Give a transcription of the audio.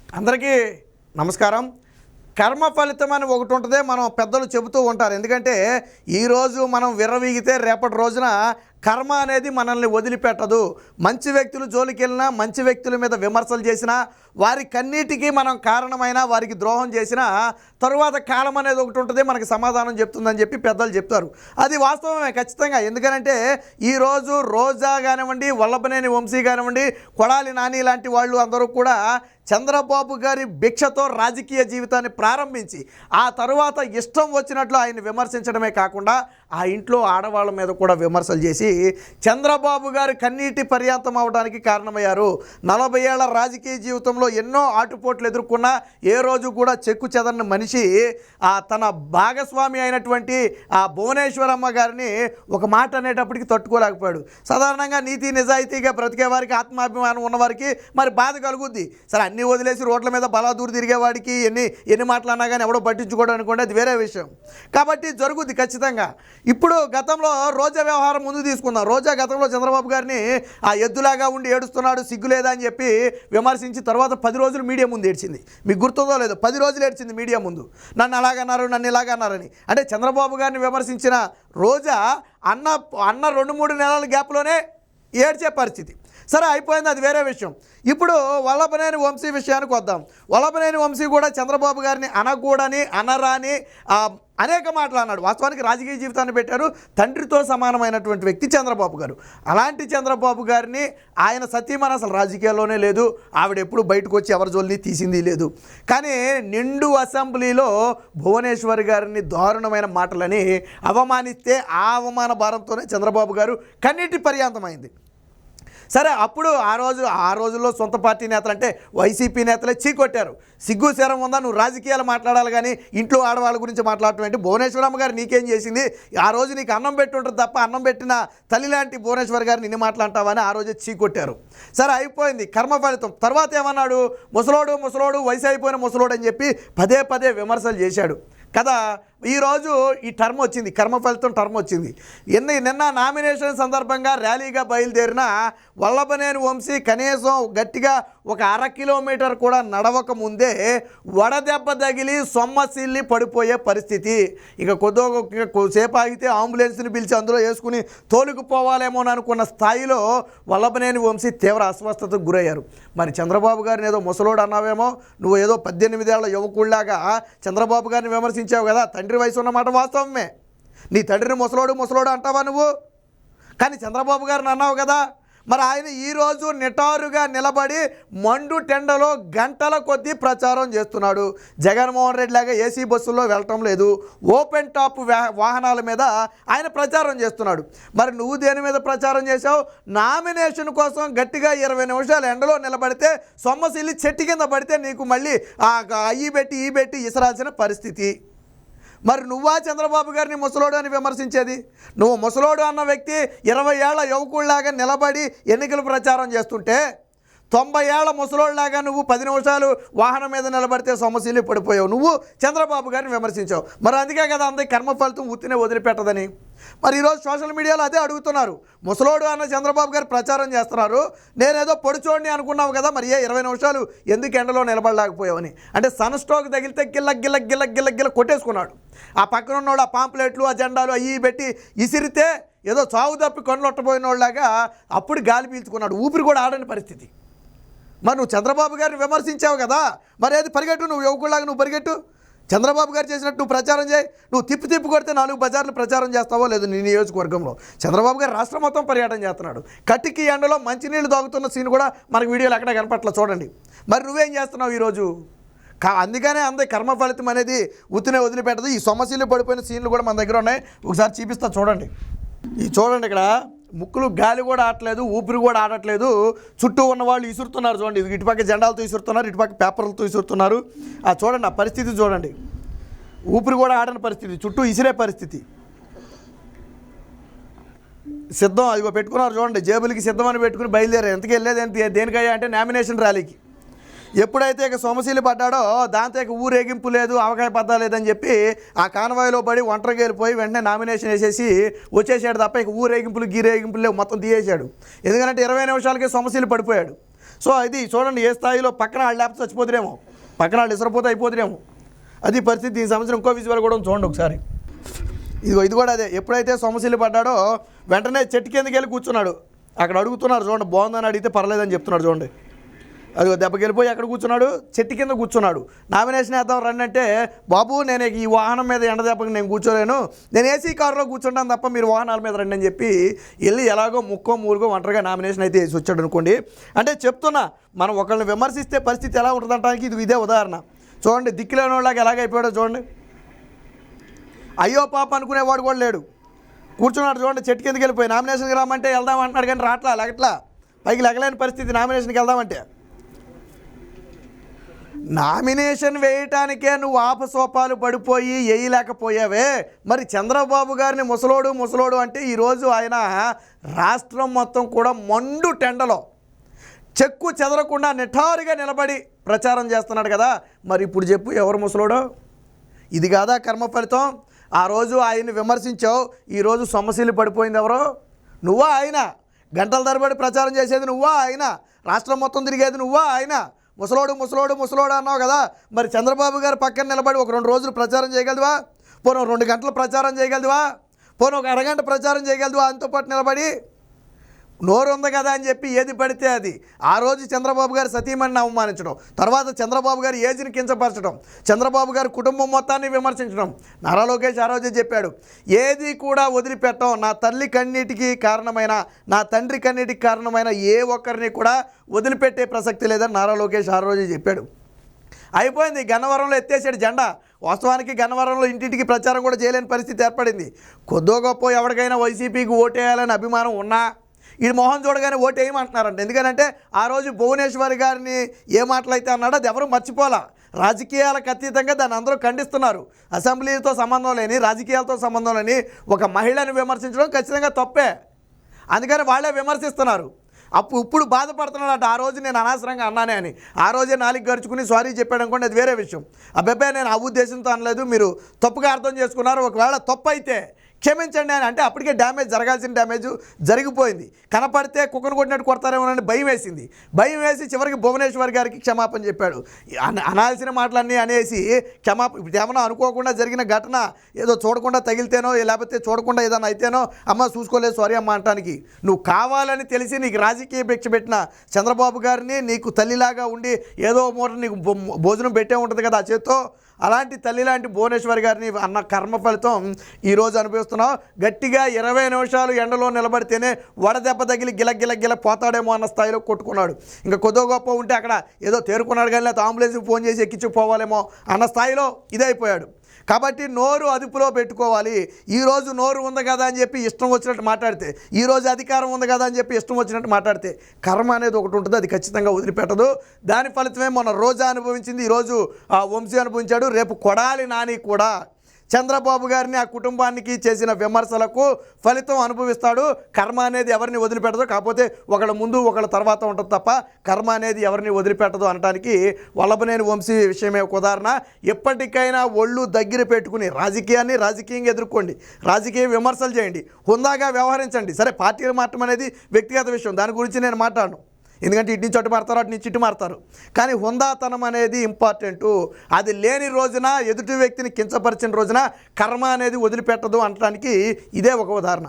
అందరికీ నమస్కారం. కర్మ ఫలితం అని ఒకటి ఉంటుంది, మనం పెద్దలు చెబుతూ ఉంటారు. ఎందుకంటే ఈరోజు మనం విర్రవీగితే రేపటి రోజున కర్మ అనేది మనల్ని వదిలిపెట్టదు. మంచి వ్యక్తులు జోలికి వెళ్ళినా, మంచి వ్యక్తుల మీద విమర్శలు చేసినా, వారి కన్నీటికి మనం కారణమైనా, వారికి ద్రోహం చేసినా తరువాత కాలం అనేది ఒకటి ఉంటుంది, మనకి సమాధానం చెప్తుందని చెప్పి పెద్దలు చెప్తారు. అది వాస్తవమే ఖచ్చితంగా. ఎందుకంటే ఈరోజు రోజా కానివ్వండి, వల్లభనేని వంశీ కానివ్వండి, కొడాలి నాని లాంటి వాళ్ళు అందరూ కూడా చంద్రబాబు గారి భిక్షతో రాజకీయ జీవితాన్ని ప్రారంభించి ఆ తరువాత ఇష్టం వచ్చినట్లు ఆయన విమర్శించడమే కాకుండా ఆ ఇంట్లో ఆడవాళ్ళ మీద కూడా విమర్శలు చేసి చంద్రబాబు గారి కన్నీటి పర్యాంతం అవడానికి కారణమయ్యారు. 40 ఏళ్ల రాజకీయ జీవితంలో ఎన్నో ఆటుపోట్లు ఎదుర్కొన్న ఏ రోజు కూడా చెక్కు చెదరని మనిషి తన భాగస్వామి అయినటువంటి ఆ భువనేశ్వరమ్మ గారిని ఒక మాట అనేటప్పటికి తట్టుకోలేకపోయాడు. సాధారణంగా నీతి నిజాయితీగా బ్రతికే వారికి, ఆత్మాభిమానం ఉన్నవారికి మరి బాధ కలుగుద్ది. సరే, అన్నీ వదిలేసి రోడ్ల మీద బలాదూరు తిరిగేవాడికి ఎన్ని మాటలన్నా కానీ ఎవడో పట్టించుకోవడం అనుకోండి, అది వేరే విషయం. కాబట్టి జరుగుద్ది ఖచ్చితంగా. ఇప్పుడు గతంలో రోజా వ్యవహారం ముందు తీసుకుందాం. రోజా గతంలో చంద్రబాబు గారిని ఆ ఎద్దులాగా ఉండి ఏడుస్తున్నాడు, సిగ్గు లేదా అని చెప్పి విమర్శించి తర్వాత 10 రోజులు మీడియా ముందు ఏడ్చింది. మీకు గుర్తుందో లేదో, 10 రోజులు ఏడ్చింది మీడియా ముందు. నన్ను అలాగన్నారు, నన్ను ఇలాగన్నారని. అంటే చంద్రబాబు గారిని విమర్శించిన రోజా అన్న 2-3 నెలల గ్యాప్లోనే ఏడ్చే పరిస్థితి. సరే, అయిపోయింది, అది వేరే విషయం. ఇప్పుడు వల్లభనేని వంశీ విషయానికి వద్దాం. వల్లభనేని వంశీ కూడా చంద్రబాబు గారిని అనకూడని, అనరాని అనేక మాటలు అన్నాడు. వాస్తవానికి రాజకీయ జీవితాన్ని పెట్టారు. తండ్రితో సమానమైనటువంటి వ్యక్తి చంద్రబాబు గారు. అలాంటి చంద్రబాబు గారిని ఆయన సతీమణి అసలు రాజకీయాల్లోనే లేదు. ఆవిడ ఎప్పుడు బయటకు వచ్చి ఎవరి జోలిని తీసింది లేదు. కానీ నిండు అసెంబ్లీలో భువనేశ్వర్ గారిని దారుణమైన మాటలని అవమానిస్తే ఆ అవమాన భారంతోనే చంద్రబాబు గారు కన్నీటి పర్యాంతమైంది. సరే, అప్పుడు ఆ రోజుల్లో సొంత పార్టీ నేతలు అంటే వైసీపీ నేతలే చీకొట్టారు. సిగ్గు శరం ఉందా, నువ్వు రాజకీయాలు మాట్లాడాలి కానీ ఇంట్లో ఆడవాళ్ళ గురించి మాట్లాడటం ఏంటి? భువనేశ్వరమ్మ గారు నీకేం చేసింది? ఆ రోజు నీకు అన్నం పెట్టి ఉంటుంది తప్ప అన్నం పెట్టిన తల్లి లాంటి భువనేశ్వర్ గారిని ఇన్ని మాట్లాంటావని ఆ రోజే చీకొట్టారు. సరే, అయిపోయింది, కర్మ ఫలితం. తర్వాత ఏమన్నాడు? ముసలోడు వయసు అయిపోయిన ముసలోడు అని చెప్పి పదే విమర్శలు చేశాడు కదా. ఈరోజు ఈ టర్మ్ వచ్చింది, కర్మ ఫలితం టర్మ్ వచ్చింది. నిన్న నామినేషన్ సందర్భంగా ర్యాలీగా బయలుదేరిన వల్లభనేని వంశీ కనీసం గట్టిగా ఒక 1/2 కిలోమీటర్ కూడా నడవక ముందే వడదెబ్బ తగిలి సొమ్మసిల్లి పడిపోయే పరిస్థితి. ఇక కొద్దిసేపు ఆగితే అంబులెన్స్ని పిలిచి అందులో వేసుకుని తోలుకుపోవాలేమో అనుకున్న స్థాయిలో వల్లభనేని వంశీ తీవ్ర అస్వస్థతకు గురయ్యారు. మరి చంద్రబాబు గారిని ఏదో ముసలోడు అన్నావేమో, నువ్వు ఏదో 18 ఏళ్ల యువకుడిలాగా చంద్రబాబు గారిని విమర్శించావు కదా. తండ్రి వయసు ఉన్నమాట వాస్తవమే. నీ తండ్రిని ముసలోడు అంటావా నువ్వు? కానీ చంద్రబాబు గారిని అన్నావు కదా. మరి ఆయన ఈరోజు నిటారుగా నిలబడి మండు టెండలో గంటల కొద్దీ ప్రచారం చేస్తున్నాడు. జగన్మోహన్ రెడ్డి లాగా ఏసీ బస్సుల్లో వెళ్ళటం లేదు, ఓపెన్ టాప్ వాహనాల మీద ఆయన ప్రచారం చేస్తున్నాడు. మరి నువ్వు దేని మీద ప్రచారం చేశావు? నామినేషన్ కోసం గట్టిగా 20 నిమిషాలు ఎండలో నిలబడితే సొమ్మసిల్లి చెట్టు కింద పడితే నీకు మళ్ళీ ఈ పెట్టి ఇసరాల్సిన పరిస్థితి. మరి నువ్వా చంద్రబాబు గారిని ముసలోడు అని విమర్శించేది? నువ్వు ముసలోడు అన్న వ్యక్తి 20 ఏళ్ల యువకుడిలాగా నిలబడి ఎన్నికల ప్రచారం చేస్తుంటే 90 ఏళ్ల ముసలోళ్ళలాగా నువ్వు 10 నిమిషాలు వాహనం మీద నిలబడితే సమస్యలు పడిపోయావు. నువ్వు చంద్రబాబు గారిని విమర్శించావు. మరి అందుకే కదా అందరి కర్మ ఫలితం ఉత్తినే వదిలిపెట్టదని. మరి ఈరోజు సోషల్ మీడియాలో అదే అడుగుతున్నారు. ముసలోడు అన్న చంద్రబాబు గారు ప్రచారం చేస్తున్నారు, నేనేదో పొడిచోడిని అనుకున్నావు కదా, మరి 20 నిమిషాలు ఎందుకు ఎండలో నిలబడలేకపోయావని. అంటే సన్ స్ట్రోక్ తగిలితే గిల్ల కొట్టేసుకున్నాడు. ఆ పక్కన ఉన్నోడు ఆ పాంప్లెట్లు, ఆ జెండాలు అవి పెట్టి ఇసిరితే ఏదో చావు తప్పి కళ్ళొట్టబోయిన వాళ్ళలాగా అప్పుడు గాలి పీల్చుకున్నాడు. ఊపిరి కూడా ఆడని పరిస్థితి. మరి నువ్వు చంద్రబాబు గారిని విమర్శించావు కదా, మరి అది పరిగెట్టు, నువ్వు యువకుడిలాగా నువ్వు పరిగెట్టు. చంద్రబాబు గారు చేసినట్టు నువ్వు ప్రచారం చేయి. నువ్వు తిప్పి కొడితే 4 బజార్లు ప్రచారం చేస్తావో లేదు నీ నియోజకవర్గంలో. చంద్రబాబు గారు రాష్ట్రం మొత్తం పర్యటన చేస్తున్నాడు. కట్టికి ఎండలో మంచినీళ్ళు తాగుతున్న సీన్ కూడా మనకు వీడియోలు ఎక్కడ కనపట్ల చూడండి. మరి నువ్వేం చేస్తున్నావు ఈరోజు? అందుకనే అందరి కర్మ ఫలితం అనేది ఉత్తినే వదిలిపెట్టదు. ఈ సమస్యలు పడిపోయిన సీన్లు కూడా మన దగ్గర ఉన్నాయి, ఒకసారి చూపిస్తా చూడండి. చూడండి, ఇక్కడ ముక్కులు గాలి కూడా ఆడట్లేదు, ఊపిరి కూడా ఆడట్లేదు. చుట్టూ ఉన్న వాళ్ళు ఇసురుతున్నారు చూడండి. ఇటుపక్క జెండాలతో ఇసురుతున్నారు, ఇటుపక్క పేపర్లతో ఇసురుతున్నారు. చూడండి, ఆ పరిస్థితి చూడండి. ఊపిరి కూడా ఆడని పరిస్థితి, చుట్టూ ఇసిరే పరిస్థితి. సిద్ధం అదిగో పెట్టుకున్నారు చూడండి, జేబులకి సిద్ధమని పెట్టుకుని బయలుదేరారు. ఎంతకి వెళ్ళేది దేనికయ్యా అంటే నామినేషన్ ర్యాలీకి. ఎప్పుడైతే ఇక సొమశీలి పడ్డాడో దాంతో ఇక ఊరేగింపు లేదు, అవకాయ పద్దా లేదని చెప్పి ఆ కాన్వాయ్లో పడి ఒంటరికి వెళ్ళిపోయి వెంటనే నామినేషన్ వేసేసి వచ్చేసాడు తప్ప ఇక ఊరేగింపులు గీరేగింపులు లేవు, మొత్తం తీయేశాడు. ఎందుకంటే 20 నిమిషాలకే సొమశీలి పడిపోయాడు. సో అది చూడండి ఏ స్థాయిలో పక్కన వాళ్ళు లేకపోతే చచ్చిపోతురేమో, పక్కన వాళ్ళు ఇసరిపోతే అయిపోతురేమో, అది పరిస్థితి. దీని సంవత్సరం ఇంకో విజువల్ కూడా చూడండి ఒకసారి. ఇది కూడా అదే. ఎప్పుడైతే సొమశీలు పడ్డాడో వెంటనే చెట్టు కిందకి వెళ్ళి కూర్చున్నాడు. అక్కడ అడుగుతున్నారు చూడండి, బాగుందని అడిగితే పర్లేదని చెప్తున్నాడు చూడండి. అది దెబ్బకి వెళ్ళిపోయి అక్కడ కూర్చున్నాడు, చెట్టు కింద కూర్చున్నాడు. నామినేషన్ వేద్దాం రండి అంటే, బాబు నేను ఈ వాహనం మీద ఎండ దెబ్బకి నేను కూర్చోలేను, నేను ఏసీ కారులో కూర్చుంటాను తప్ప మీరు వాహనాల మీద రండి అని చెప్పి వెళ్ళి ఎలాగో ముక్కో మూలుగో ఒంటరిగా నామినేషన్ అయితే వేసి వచ్చాడు అనుకోండి. అంటే చెప్తున్నా, మనం ఒకళ్ళని విమర్శిస్తే పరిస్థితి ఎలా ఉంటుందంటానికి ఇదే ఉదాహరణ. చూడండి దిక్కులేని వాళ్ళకి ఎలాగైపోయాడో చూడండి. అయ్యో పాప అనుకునేవాడు కూడా లేడు, కూర్చున్నాడు చూడండి చెట్టు కిందకి వెళ్ళిపోయి. నామినేషన్కి రామంటే వెళ్దాం అంటున్నాడు కానీ రాట్లా, లెగట్లా, పైకి లెగలేని పరిస్థితి. నామినేషన్కి వెళ్దామంటే నామినేషన్ వేయటానికే నువ్వు ఆపసోపాలు పడిపోయి వేయలేకపోయావే. మరి చంద్రబాబు గారిని ముసలోడు అంటే ఈరోజు ఆయన రాష్ట్రం మొత్తం కూడా మండు టెండలో చెక్కు చెదరకుండా నిఠారుగా నిలబడి ప్రచారం చేస్తున్నాడు కదా. మరి ఇప్పుడు చెప్పు ఎవరు ముసలోడో? ఇది కాదా కర్మ ఫలితం? ఆ రోజు ఆయన్ని విమర్శించావు, ఈరోజు సొమ్మశీలు పడిపోయింది ఎవరో? నువ్వా ఆయన? గంటల తరబడి ప్రచారం చేసేది నువ్వా ఆయన? రాష్ట్రం మొత్తం తిరిగేది నువ్వా ఆయన? ముసలోడు అన్నావు కదా. మరి చంద్రబాబు గారు పక్కన నిలబడి ఒక 2 రోజులు ప్రచారం చేయగలదువా? పోను 2 గంటలు ప్రచారం చేయగలదువా? పోను ఒక అరగంట ప్రచారం చేయగలదువా? ఆయనతో పాటు నిలబడి నోరు ఉంది కదా అని చెప్పి ఏది పడితే అది. ఆ రోజు చంద్రబాబు గారు సతీమణిని అవమానించడం, తర్వాత చంద్రబాబు గారు ఏజ్ని కించపరచడం, చంద్రబాబు గారి కుటుంబం మొత్తాన్ని విమర్శించడం. నారా లోకేష్ ఆ రోజే చెప్పాడు, ఏది కూడా వదిలిపెట్టం, నా తల్లి కన్నీటికి కారణమైన, నా తండ్రి కన్నీటికి కారణమైన ఏ ఒక్కరిని కూడా వదిలిపెట్టే ప్రసక్తి లేదని నారా లోకేష్ ఆ రోజే చెప్పాడు. అయిపోయింది. గన్నవరంలో ఎత్తేసాడు జెండా. వాస్తవానికి గన్నవరంలో ఇంటింటికి ప్రచారం కూడా చేయలేని పరిస్థితి ఏర్పడింది. కొద్దో గొప్ప ఎవరికైనా వైసీపీకి ఓటేయాలని అభిమానం ఉన్నా ఈ మొహం చూడగానే ఓటు వేయమంటున్నారంట. ఎందుకంటే ఆ రోజు భువనేశ్వరి గారిని ఏ మాటలైతే అన్నాడో అది ఎవరు మర్చిపోలా. రాజకీయాలకు అతీతంగా దాన్ని అందరూ ఖండిస్తున్నారు. అసెంబ్లీతో సంబంధం లేని, రాజకీయాలతో సంబంధం లేని ఒక మహిళని విమర్శించడం ఖచ్చితంగా తప్పే. అందుకని వాళ్ళే విమర్శిస్తున్నారు. ఇప్పుడు బాధపడుతున్నాడు. ఆ రోజు నేను అనవసరంగా అన్నానే అని. ఆ రోజే నాలుగు గరుచుకుని సారీ చెప్పాడు అనుకోండి, అది వేరే విషయం. అబ్బాయి నేను ఆ ఉద్దేశంతో అనలేదు, మీరు తప్పుగా అర్థం చేసుకున్నారు, ఒకవేళ తప్పు అయితే క్షమించండి అని అంటే అప్పటికే డ్యామేజ్, జరగాల్సిన డ్యామేజ్ జరిగిపోయింది. కనపడితే కుక్కను కొట్టినట్టు కొడతారేమోనని భయం వేసింది. భయం వేసి చివరికి భువనేశ్వర్ గారికి క్షమాపణ చెప్పాడు. అనాల్సిన మాటలన్నీ అనేసి ఇప్పుడు ఏమన్నా అనుకోకుండా జరిగిన ఘటన, ఏదో చూడకుండా తగిలితేనో లేకపోతే చూడకుండా ఏదైనా అయితేనో అమ్మ చూసుకోలేదు సారీ అమ్మ అంటానికి, నువ్వు కావాలని తెలిసి నీకు రాజకీయ భిక్ష పెట్టిన చంద్రబాబు గారిని నీకు తల్లిలాగా ఉండి ఏదో మూట నీకు భోజనం పెట్టే ఉంటుంది కదా ఆ చేత్తో, అలాంటి తల్లి లాంటి భువనేశ్వరి గారిని అన్న కర్మ ఫలితం ఈరోజు అనుభవిస్తున్నావు. గట్టిగా 20 నిమిషాలు ఎండలో నిలబడితేనే వడదెబ్బ తగిలి గిల పోతాడేమో అన్న స్థాయిలో కొట్టుకున్నాడు. ఇంకా కొద్దో గొప్ప ఉంటే అక్కడ ఏదో తేరుకున్నాడు కానీ లేకపోతే అంబులెన్స్కి ఫోన్ చేసి ఎక్కించుకుపోవాలేమో అన్న స్థాయిలో ఇదైపోయాడు. కాబట్టి నోరు అదుపులో పెట్టుకోవాలి. ఈరోజు నోరు ఉంది కదా అని చెప్పి ఇష్టం వచ్చినట్టు మాట్లాడితే, ఈరోజు అధికారం ఉంది కదా అని చెప్పి ఇష్టం వచ్చినట్టు మాట్లాడితే కర్మ అనేది ఒకటి ఉంటుంది, అది ఖచ్చితంగా వదిలిపెట్టదు. దాని ఫలితమే మొన్న రోజా అనుభవించింది, ఈరోజు వంశీ అనుభవించాడు, రేపు కొడాలి నాని కూడా చంద్రబాబు గారిని ఆ కుటుంబానికి చేసిన విమర్శలకు ఫలితం అనుభవిస్తాడు. కర్మ అనేది ఎవరిని వదిలిపెట్టదు. కాకపోతే ఒకళ్ళ ముందు ఒకళ్ళ తర్వాత ఉంటుంది తప్ప కర్మ అనేది ఎవరిని వదిలిపెట్టదు అనడానికి వల్లభనేని వంశీ విషయమే ఒక ఉదాహరణ. ఎప్పటికైనా ఒళ్ళు దగ్గర పెట్టుకుని రాజకీయాన్ని రాజకీయంగా ఎదుర్కోండి, రాజకీయ విమర్శలు చేయండి, హుందాగా వ్యవహరించండి. సరే పార్టీలు మార్చడం అనేది వ్యక్తిగత విషయం, దాని గురించి నేను మాట్లాడను, ఎందుకంటే ఇటు నుంచి అటు మారుతారు, అటు నుంచి ఇటు మారుతారు. కానీ హుందాతనం అనేది ఇంపార్టెంటు. అది లేని రోజున, ఎదుటి వ్యక్తిని కించపరిచిన రోజున కర్మ అనేది వదిలిపెట్టదు అనడానికి ఇదే ఒక ఉదాహరణ.